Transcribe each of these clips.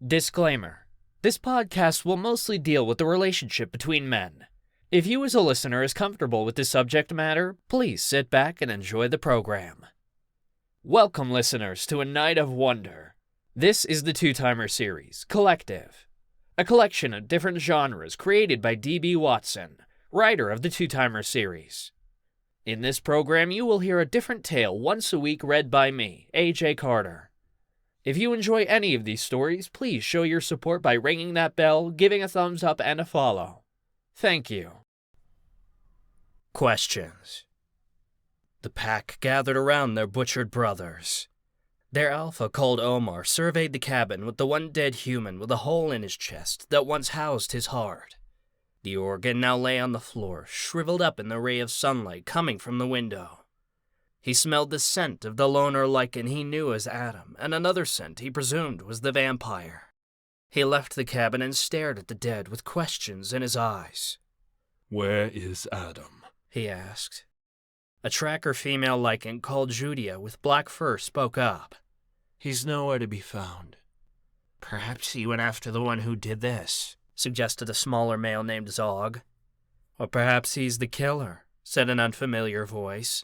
Disclaimer. This podcast will mostly deal with the relationship between men. If you as a listener is comfortable with this subject matter, please sit back and enjoy the program. Welcome, listeners, to a night of wonder. This is the Two-Timer series, Collective, a collection of different genres created by D.B. Watson, writer of the Two-Timer series. In this program, you will hear a different tale once a week read by me, A.J. Carter. If you enjoy any of these stories, please show your support by ringing that bell, giving a thumbs up, and a follow. Thank you. Questions. The pack gathered around their butchered brothers. Their alpha, called Omar, surveyed the cabin with the one dead human with a hole in his chest that once housed his heart. The organ now lay on the floor, shriveled up in the ray of sunlight coming from the window. He smelled the scent of the loner lichen he knew as Adam, and another scent he presumed was the vampire. He left the cabin and stared at the dead with questions in his eyes. "Where is Adam?" he asked. A tracker female lichen called Judia with black fur spoke up. "He's nowhere to be found." "Perhaps he went after the one who did this," suggested a smaller male named Zog. "Or perhaps he's the killer," said an unfamiliar voice.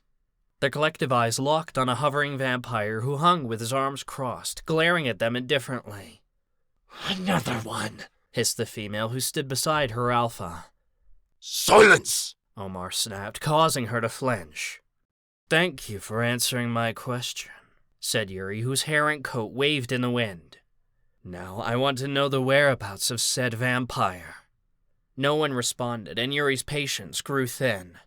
Their collective eyes locked on a hovering vampire who hung with his arms crossed, glaring at them indifferently. "Another one," hissed the female who stood beside her alpha. "Silence!" Omar snapped, causing her to flinch. "Thank you for answering my question," said Yuri, whose hair and coat waved in the wind. "Now I want to know the whereabouts of said vampire." No one responded, and Yuri's patience grew thin.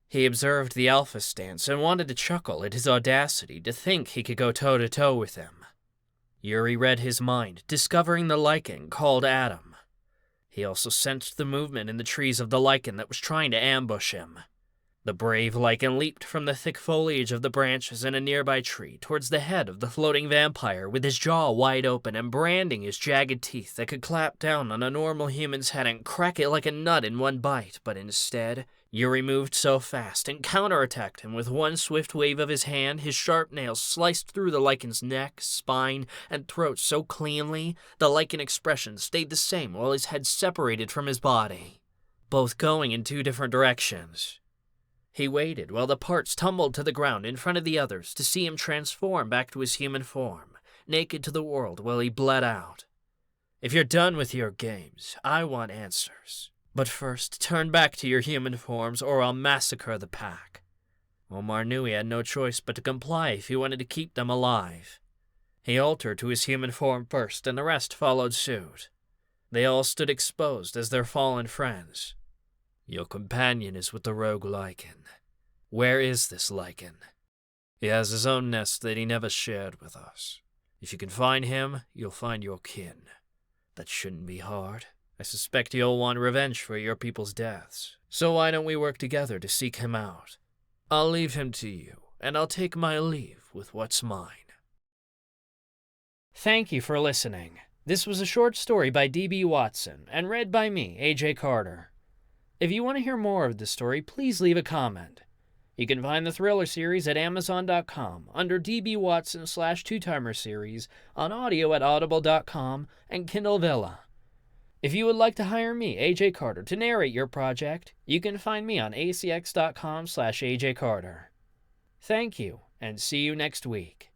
He observed the alpha stance and wanted to chuckle at his audacity to think he could go toe-to-toe with him. Yuri read his mind, discovering the lichen called Adam. He also sensed the movement in the trees of the lichen that was trying to ambush him. The brave lichen leaped from the thick foliage of the branches in a nearby tree towards the head of the floating vampire with his jaw wide open and branding his jagged teeth that could clap down on a normal human's head and crack it like a nut in one bite, but instead, Yuri moved so fast and counterattacked him with one swift wave of his hand. His sharp nails sliced through the lichen's neck, spine, and throat so cleanly, the lichen expression stayed the same while his head separated from his body, both going in two different directions. He waited while the parts tumbled to the ground in front of the others to see him transform back to his human form, naked to the world while he bled out. "If you're done with your games, I want answers. But first, turn back to your human forms or I'll massacre the pack." Omar knew he had no choice but to comply if he wanted to keep them alive. He altered to his human form first, and the rest followed suit. They all stood exposed as their fallen friends. "Your companion is with the rogue lichen. Where is this lichen?" "He has his own nest that he never shared with us. If you can find him, you'll find your kin. That shouldn't be hard. I suspect you'll want revenge for your people's deaths. So why don't we work together to seek him out? I'll leave him to you, and I'll take my leave with what's mine." Thank you for listening. This was a short story by D.B. Watson and read by me, A.J. Carter. If you want to hear more of this story, please leave a comment. You can find the Thriller series at Amazon.com under D.B. Watson/Two-Timer series, on audio at Audible.com, and Kindle Villa. If you would like to hire me, A.J. Carter, to narrate your project, you can find me on acx.com/AJ Carter. Thank you, and see you next week.